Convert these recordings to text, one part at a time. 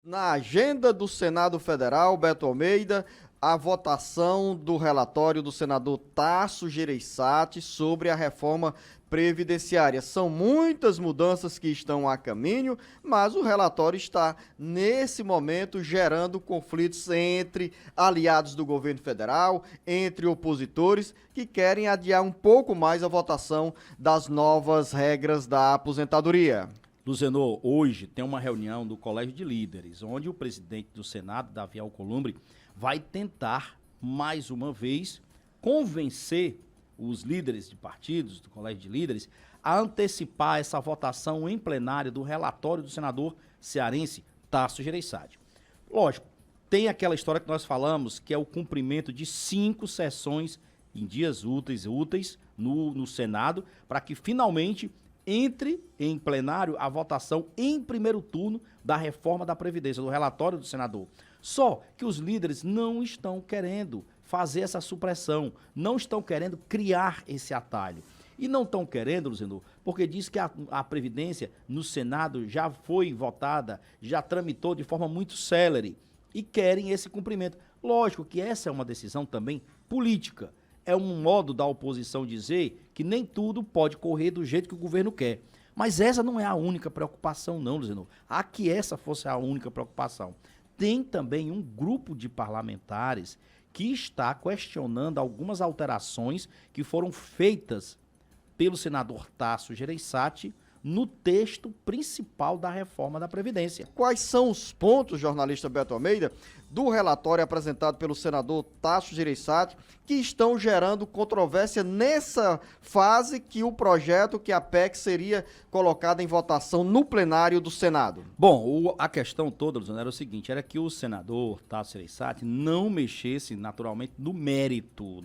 Na agenda do Senado Federal, Beto Almeida, a votação do relatório do senador Tasso Gereissati sobre a reforma previdenciária. São muitas mudanças que estão a caminho, mas o relatório está, nesse momento, gerando conflitos entre aliados do governo federal, entre opositores, que querem adiar um pouco mais a votação das novas regras da aposentadoria. Luzenor, hoje tem uma reunião do Colégio de Líderes, onde o presidente do Senado, Davi Alcolumbre, vai tentar, mais uma vez, convencer os líderes de partidos, do Colégio de Líderes, a antecipar essa votação em plenário do relatório do senador cearense Tasso Gereissati. Lógico, tem aquela história que nós falamos, que é o cumprimento de 5 sessões em dias úteis no Senado, para que finalmente entre em plenário a votação em primeiro turno da reforma da Previdência, do relatório do senador. Só que os líderes não estão querendo fazer essa supressão, não estão querendo criar esse atalho. E não estão querendo, Luzenor, porque diz que a Previdência no Senado já foi votada, já tramitou de forma muito célere e querem esse cumprimento. Lógico que essa é uma decisão também política. É um modo da oposição dizer que nem tudo pode correr do jeito que o governo quer. Mas essa não é a única preocupação, não, Luzenor. A que essa fosse a única preocupação. Tem também um grupo de parlamentares que está questionando algumas alterações que foram feitas pelo senador Tasso Gereissati no texto principal da reforma da Previdência. Quais são os pontos, jornalista Beto Almeida, do relatório apresentado pelo senador Tasso Gereissati que estão gerando controvérsia nessa fase que o projeto, que a PEC seria colocada em votação no plenário do Senado? Bom, a questão toda, Luciano, era o seguinte, era que o senador Tasso Gereissati não mexesse naturalmente no mérito,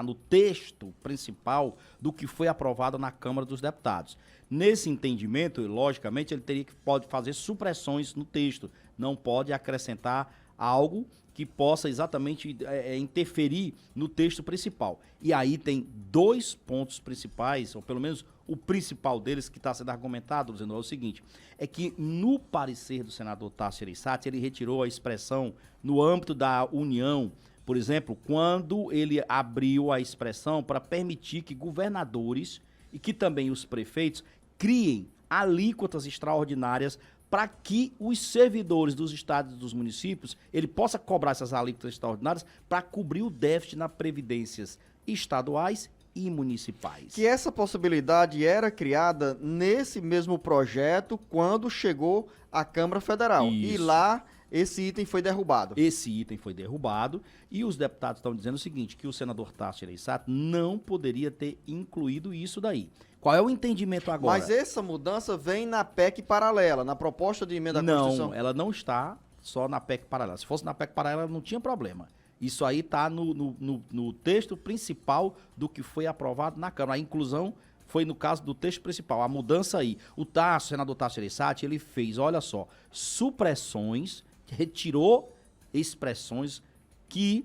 no texto principal do que foi aprovado na Câmara dos Deputados. Nesse entendimento, logicamente, ele pode fazer supressões no texto, não pode acrescentar algo que possa exatamente interferir no texto principal. E aí tem 2 pontos principais, ou pelo menos o principal deles que está sendo argumentado, dizendo é o seguinte, é que no parecer do senador Tasso Gereissati, ele retirou a expressão no âmbito da União, por exemplo, quando ele abriu a expressão para permitir que governadores e que também os prefeitos criem alíquotas extraordinárias para que os servidores dos estados e dos municípios, ele possa cobrar essas alíquotas extraordinárias para cobrir o déficit nas previdências estaduais e municipais. Que essa possibilidade era criada nesse mesmo projeto quando chegou à Câmara Federal. Isso. E lá esse item foi derrubado. Esse item foi derrubado e os deputados estão dizendo o seguinte, que o senador Tasso Gereissati não poderia ter incluído isso daí. Qual é o entendimento agora? Mas essa mudança vem na PEC paralela, na proposta de emenda à Constituição? Não, ela não está só na PEC paralela. Se fosse na PEC paralela, não tinha problema. Isso aí está no texto principal do que foi aprovado na Câmara. A inclusão foi no caso do texto principal, a mudança aí. O senador Tasso Gereissati, ele fez, olha só, supressões, retirou expressões que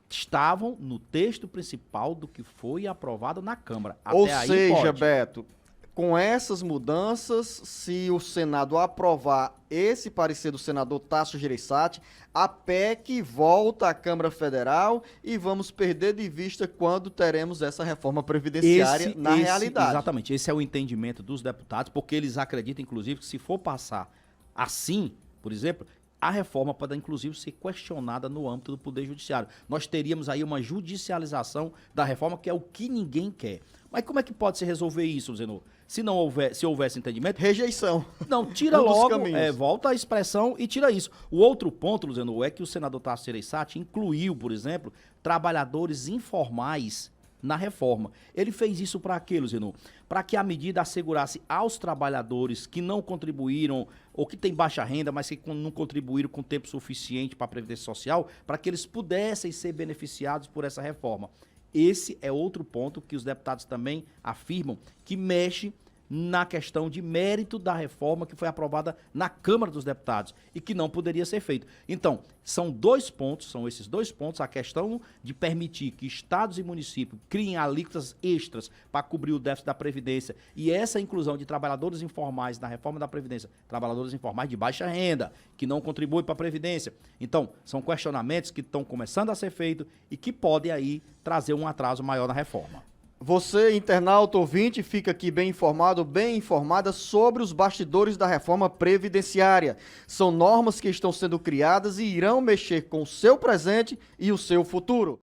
estavam no texto principal do que foi aprovado na Câmara. Ou seja, Beto, com essas mudanças, se o Senado aprovar esse parecer do senador Tasso Gereissati, a PEC volta à Câmara Federal e vamos perder de vista quando teremos essa reforma previdenciária na realidade. Exatamente, esse é o entendimento dos deputados, porque eles acreditam, inclusive, que se for passar assim, por exemplo, a reforma pode, inclusive, ser questionada no âmbito do Poder Judiciário. Nós teríamos aí uma judicialização da reforma, que é o que ninguém quer. Mas como é que pode se resolver isso, Zenor? Se houvesse entendimento... Rejeição. Não, tira logo, volta a expressão e tira isso. O outro ponto, Zenor, é que o senador Tasso Gereissati incluiu, por exemplo, trabalhadores informais na reforma. Ele fez isso para quê, Luciano? Para que a medida assegurasse aos trabalhadores que não contribuíram ou que têm baixa renda, mas que não contribuíram com tempo suficiente para a Previdência Social, para que eles pudessem ser beneficiados por essa reforma. Esse é outro ponto que os deputados também afirmam que mexe na questão de mérito da reforma que foi aprovada na Câmara dos Deputados e que não poderia ser feito. Então, são esses dois pontos, a questão de permitir que estados e municípios criem alíquotas extras para cobrir o déficit da Previdência e essa inclusão de trabalhadores informais na reforma da Previdência, trabalhadores informais de baixa renda, que não contribuem para a Previdência. Então, são questionamentos que estão começando a ser feitos e que podem aí trazer um atraso maior na reforma. Você, internauta ouvinte, fica aqui bem informado, bem informada sobre os bastidores da reforma previdenciária. São normas que estão sendo criadas e irão mexer com o seu presente e o seu futuro.